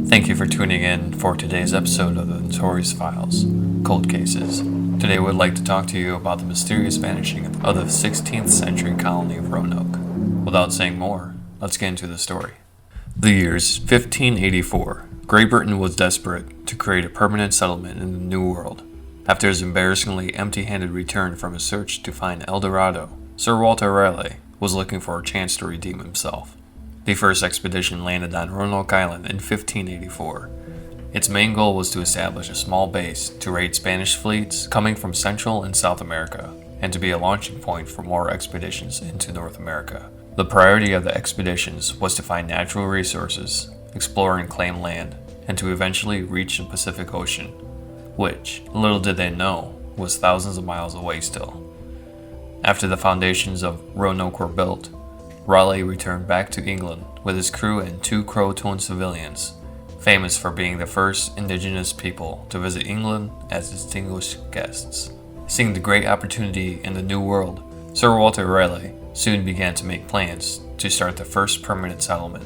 Thank you for tuning in for today's episode of the Notorious Files, Cold Cases. Today we'd like to talk to you about the mysterious vanishing of the 16th century colony of Roanoke. Without saying more, let's get into the story. The year's 1584. Great Britain was desperate to create a permanent settlement in the New World. After his embarrassingly empty-handed return from his search to find El Dorado, Sir Walter Raleigh was looking for a chance to redeem himself. The first expedition landed on Roanoke Island in 1584. Its main goal was to establish a small base to raid Spanish fleets coming from Central and South America, and to be a launching point for more expeditions into North America. The priority of the expeditions was to find natural resources, explore and claim land, and to eventually reach the Pacific Ocean, which, little did they know, was thousands of miles away still. After the foundations of Roanoke were built, Raleigh returned back to England with his crew and 2 Croatoan civilians, famous for being the first indigenous people to visit England as distinguished guests. Seeing the great opportunity in the New World, Sir Walter Raleigh soon began to make plans to start the first permanent settlement.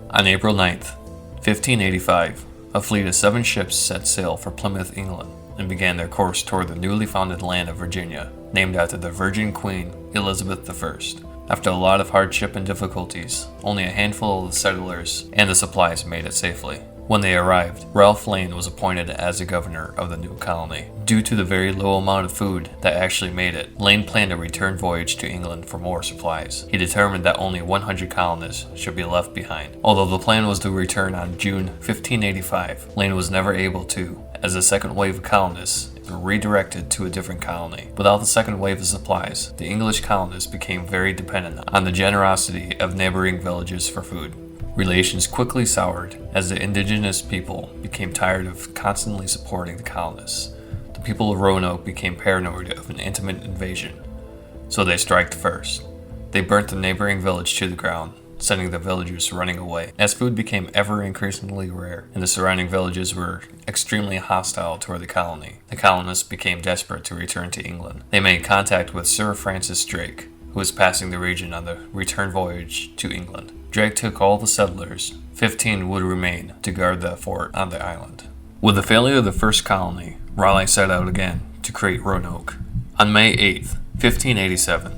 On April 9th, 1585, a fleet of 7 ships set sail for Plymouth, England, and began their course toward the newly founded land of Virginia, named after the Virgin Queen Elizabeth I. After a lot of hardship and difficulties, only a handful of the settlers and the supplies made it safely. When they arrived, Ralph Lane was appointed as the governor of the new colony. Due to the very low amount of food that actually made it, Lane planned a return voyage to England for more supplies. He determined that only 100 colonists should be left behind. Although the plan was to return on June 1585, Lane was never able to, as the second wave of colonists were redirected to a different colony. Without the second wave of supplies, the English colonists became very dependent on the generosity of neighboring villages for food. Relations quickly soured as the indigenous people became tired of constantly supporting the colonists. The people of Roanoke became paranoid of an intimate invasion, so they struck first. They burnt the neighboring village to the ground, sending the villagers running away. As food became ever increasingly rare and the surrounding villages were extremely hostile toward the colony, the colonists became desperate to return to England. They made contact with Sir Francis Drake, who was passing the region on the return voyage to England. Drake took all the settlers. 15 would remain to guard the fort on the island. With the failure of the first colony, Raleigh set out again to create Roanoke. On May 8th, 1587,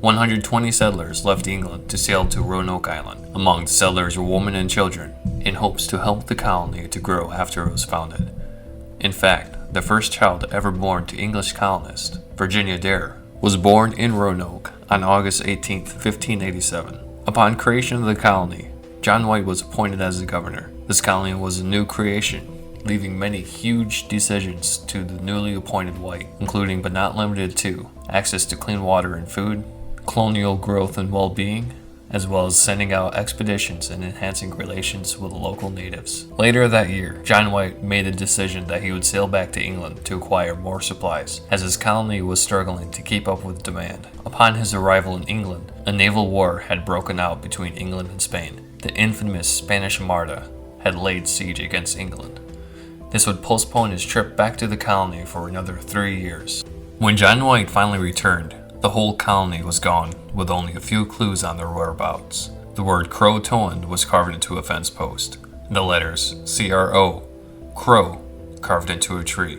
120 settlers left England to sail to Roanoke Island. Among the settlers were women and children, in hopes to help the colony to grow after it was founded. In fact, the first child ever born to English colonists, Virginia Dare, was born in Roanoke on August 18, 1587. Upon creation of the colony, John White was appointed as the governor. This colony was a new creation, leaving many huge decisions to the newly appointed White, including but not limited to access to clean water and food, colonial growth and well-being, as well as sending out expeditions and enhancing relations with the local natives. Later that year, John White made a decision that he would sail back to England to acquire more supplies, as his colony was struggling to keep up with demand. Upon his arrival in England, a naval war had broken out between England and Spain. The infamous Spanish Armada had laid siege against England. This would postpone his trip back to the colony for another 3 years. When John White finally returned, the whole colony was gone, with only a few clues on their whereabouts. The word Croatoan was carved into a fence post, and the letters C-R-O, Crow, carved into a tree.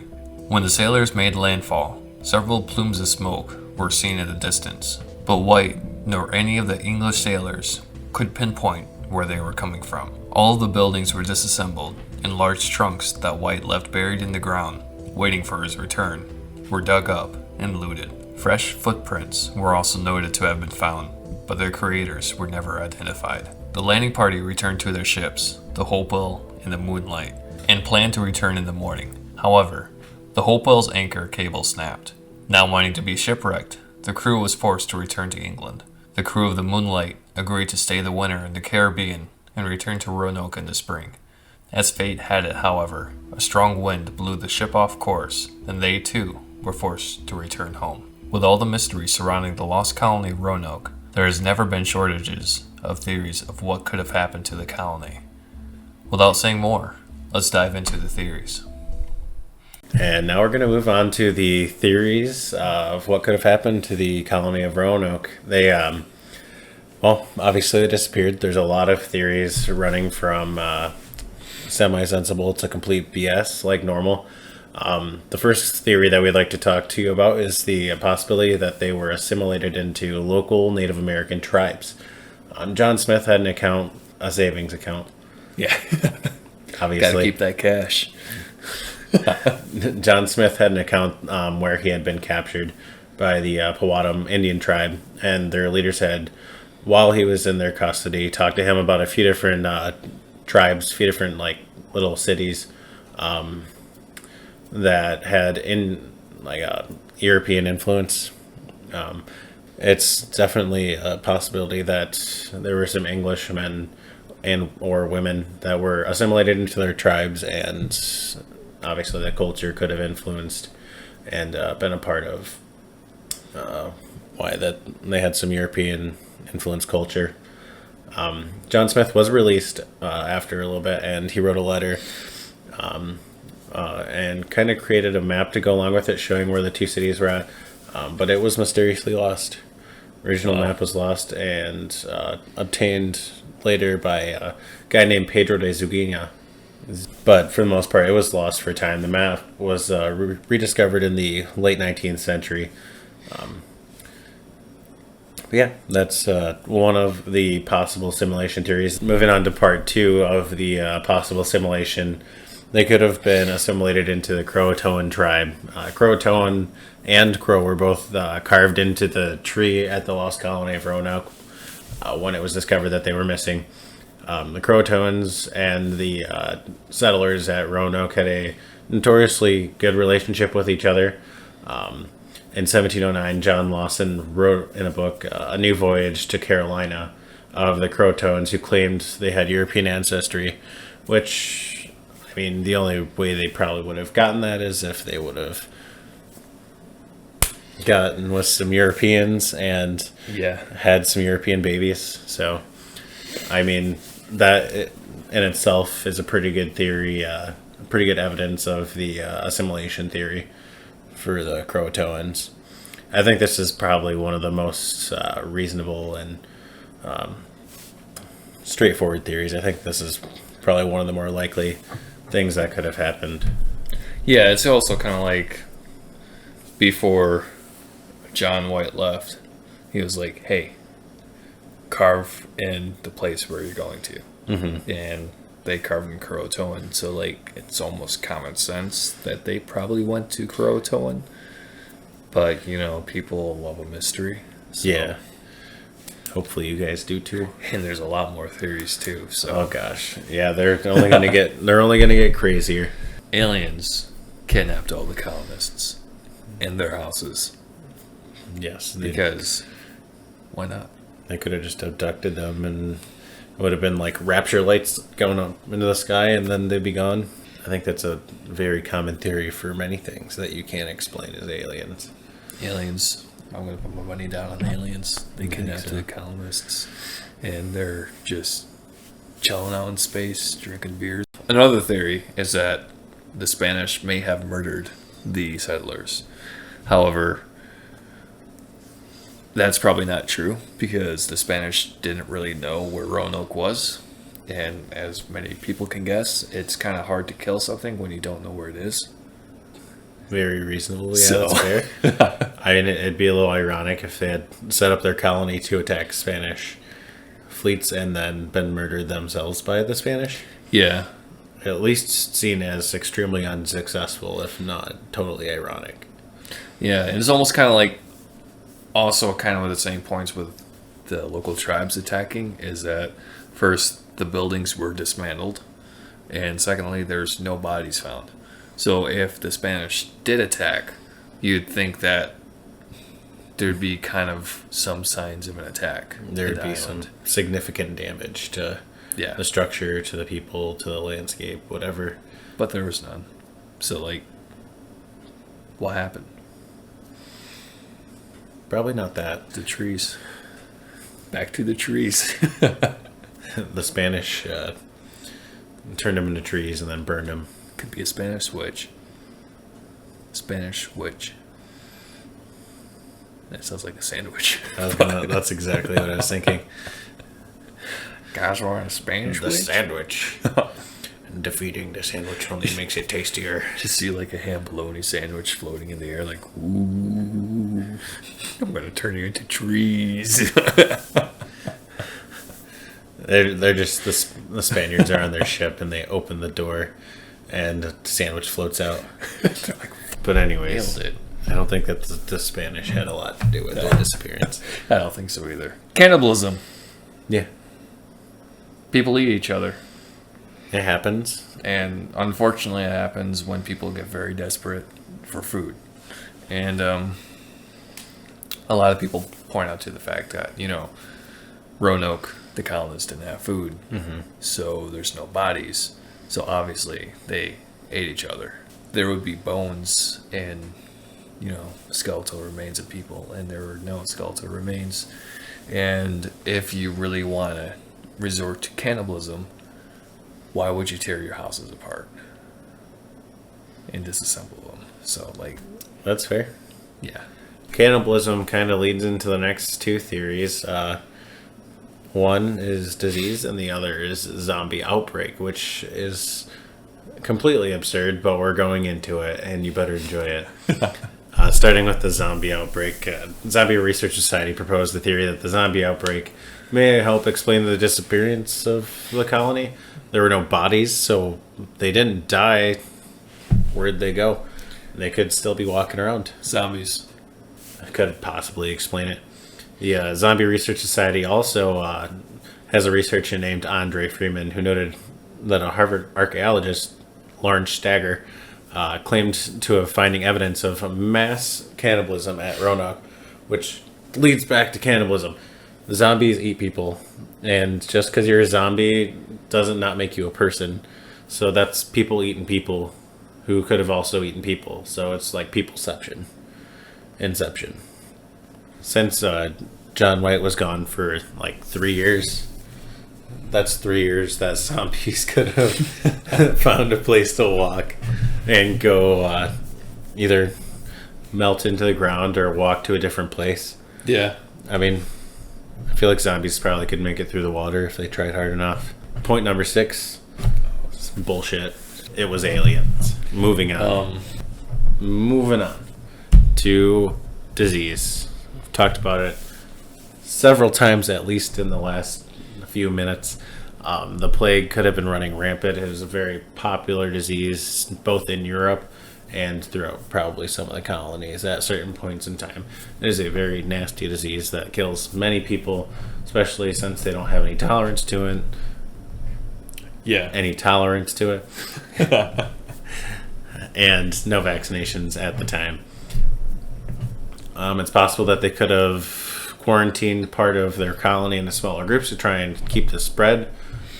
When the sailors made landfall, several plumes of smoke were seen in the distance, but White, nor any of the English sailors, could pinpoint where they were coming from. All of the buildings were disassembled, and large trunks that White left buried in the ground, waiting for his return, were dug up and looted. Fresh footprints were also noted to have been found, but their creators were never identified. The landing party returned to their ships, the Hopewell and the Moonlight, and planned to return in the morning. However, the Hopewell's anchor cable snapped. Now wanting to be shipwrecked, the crew was forced to return to England. The crew of the Moonlight agreed to stay the winter in the Caribbean and return to Roanoke in the spring. As fate had it, however, a strong wind blew the ship off course, and they too were forced to return home. With all the mystery surrounding the lost colony of Roanoke, there has never been shortages of theories of what could have happened to the colony. Without saying more, let's dive into the theories. And now we're going to move on to the theories of what could have happened to the colony of Roanoke. Obviously they disappeared. There's a lot of theories running from semi-sensible to complete BS like normal. The first theory that we'd like to talk to you about is the possibility that they were assimilated into local Native American tribes. John Smith had an account, a savings account. Yeah. Obviously. Gotta keep that cash. John Smith had an account where he had been captured by the Powhatan Indian tribe, and their leaders had, while he was in their custody, talked to him about a few different tribes, a few different like little cities that had European influence. It's definitely a possibility that there were some Englishmen and or women that were assimilated into their tribes, and obviously that culture could have influenced and been a part of why that they had some European influence culture. John Smith was released after a little bit, and he wrote a letter and kind of created a map to go along with it, showing where the two cities were at, but it was mysteriously lost. Original map was lost and obtained later by a guy named Pedro de Zuguina. But for the most part, it was lost for a time. The map was rediscovered in the late 19th century. That's one of the possible simulation theories. Moving on to part 2 of the possible simulation, they could have been assimilated into the Croatoan tribe. Croatoan and Crow were both carved into the tree at the lost colony of Roanoke when it was discovered that they were missing. The Croatoans and the settlers at Roanoke had a notoriously good relationship with each other. In 1709, John Lawson wrote in a book, A New Voyage to Carolina, of the Croatoans who claimed they had European ancestry, which, I mean, the only way they probably would have gotten that is if they would have gotten with some Europeans and had some European babies. So, I mean, that in itself is a pretty good theory, pretty good evidence of the assimilation theory for the Croatoans. I think this is probably one of the most reasonable and straightforward theories. I think this is probably one of the more likely things that could have happened. Yeah, it's also kind of like before John White left, he was like, hey, carve in the place where you're going to. Mm-hmm. And they carved in Croatoan, so like it's almost common sense that they probably went to Croatoan. But, you know, people love a mystery. So. Yeah. Hopefully you guys do too. And there's a lot more theories too. So. Oh gosh. Yeah, they're only gonna get crazier. Aliens kidnapped all the colonists in their houses. Yes. Because why not? They could have just abducted them, and it would have been like rapture lights going up into the sky and then they'd be gone. I think that's a very common theory for many things that you can't explain as aliens. Aliens. I'm going to put my money down on aliens. They kidnapped the colonists, and they're just chilling out in space, drinking beers. Another theory is that the Spanish may have murdered the settlers. However, that's probably not true, because the Spanish didn't really know where Roanoke was. And as many people can guess, it's kind of hard to kill something when you don't know where it is. Very reasonable, yeah, that's fair. I mean, it'd be a little ironic if they had set up their colony to attack Spanish fleets and then been murdered themselves by the Spanish. Yeah. At least seen as extremely unsuccessful, if not totally ironic. Yeah, and it's almost kind of like, also kind of with the same points with the local tribes attacking, is that first, the buildings were dismantled, and secondly, there's no bodies found. So if the Spanish did attack, you'd think that there'd be kind of some signs of an attack. There'd be some significant damage to the structure, to the people, to the landscape, whatever. But there was none. So, like, what happened? Probably not that. The trees. Back to the trees. The Spanish turned them into trees and then burned them. Could be a Spanish witch. Spanish witch. That sounds like a sandwich. That's exactly what I was thinking. Guys, we're on a Spanish witch? The sandwich. defeating the sandwich only makes it tastier. Just see like a ham bologna sandwich floating in the air, like, ooh, I'm gonna turn you into trees. They're just the Spaniards are on their ship and they open the door and the sandwich floats out. But anyways, Nailed it. I don't think that the Spanish had a lot to do with their disappearance. I don't think so either. Cannibalism. Yeah, People eat each other. it happens. And unfortunately, it happens when people get very desperate for food. And a lot of people point out to the fact that, Roanoke, the colonists, didn't have food. Mm-hmm. So there's no bodies. So obviously, they ate each other. There would be bones and, skeletal remains of people. And there were no skeletal remains. And if you really want to resort to cannibalism, why would you tear your houses apart and disassemble them? So, That's fair. yeah. Cannibalism kind of leads into the next two theories. One is disease and the other is zombie outbreak, which is completely absurd, but we're going into it and you better enjoy it. Starting with the zombie outbreak, Zombie Research Society proposed the theory that the zombie outbreak may help explain the disappearance of the colony. There were no bodies, so they didn't die. Where'd they go? They could still be walking around. Zombies. Could possibly explain it. The Zombie Research Society also has a researcher named Andre Freeman who noted that a Harvard archaeologist, Lawrence Stagger, claimed to have finding evidence of mass cannibalism at Roanoke, which leads back to cannibalism. Zombies eat people, and just because you're a zombie doesn't not make you a person. So that's people eating people who could have also eaten people. So it's like peopleception. Inception. Since John White was gone for 3 years, that's 3 years that zombies could have found a place to walk and go either melt into the ground or walk to a different place. Yeah. I mean, I feel like zombies probably could make it through the water if they tried hard enough. Point number 6. It's bullshit. It was aliens. Moving on. Moving on to disease. I've talked about it several times, at least in the last few minutes. The plague could have been running rampant. It was a very popular disease both in Europe and throughout probably some of the colonies at certain points in time. It is a very nasty disease that kills many people, especially since they don't have any tolerance to it. Yeah. Any tolerance to it. And no vaccinations at the time. It's possible that they could have quarantined part of their colony into smaller groups to try and keep the spread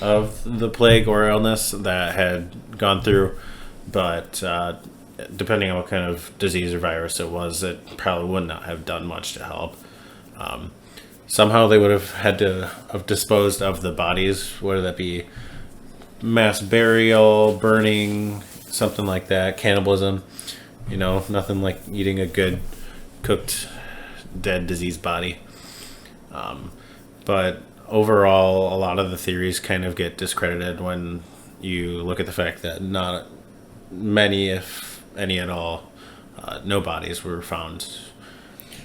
of the plague or illness that had gone through. But depending on what kind of disease or virus it was, it probably would not have done much to help. Somehow they would have had to have disposed of the bodies, whether that be mass burial, burning, something like that, cannibalism. Nothing like eating a good cooked dead diseased body. But overall, a lot of the theories kind of get discredited when you look at the fact that not many, if any at all, no bodies were found.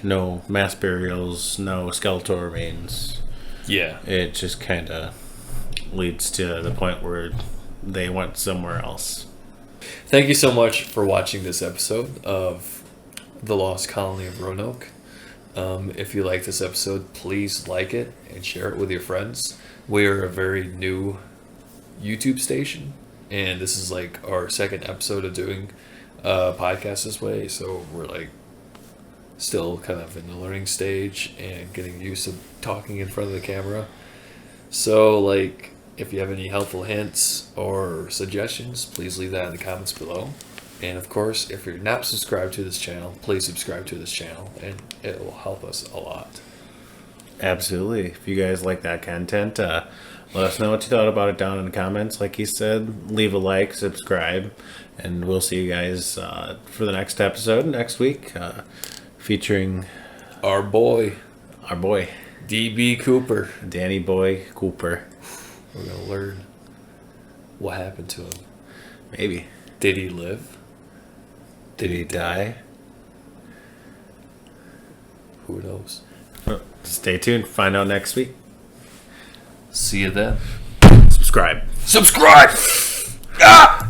No mass burials, no skeletal remains. Yeah. It just kind of leads to the point where they went somewhere else. Thank you so much for watching this episode of The Lost Colony of Roanoke. If you like this episode, please like it and share it with your friends. We are a very new YouTube station, and this is our second episode of doing a podcast this way, so we're still kind of in the learning stage and getting used to talking in front of the camera. So if you have any helpful hints or suggestions, please leave that in the comments below. And of course, if you're not subscribed to this channel, please subscribe to this channel, and it will help us a lot. Absolutely. If you guys like that content, let us know what you thought about it down in the comments. Like he said, leave a like, subscribe, and we'll see you guys for the next episode next week, featuring Our boy, D.B. Cooper. Danny Boy Cooper. We're going to learn what happened to him. Maybe. Did he live? Did he die? Who knows? Stay tuned. Find out next week. See you then. Subscribe. Subscribe! Ah!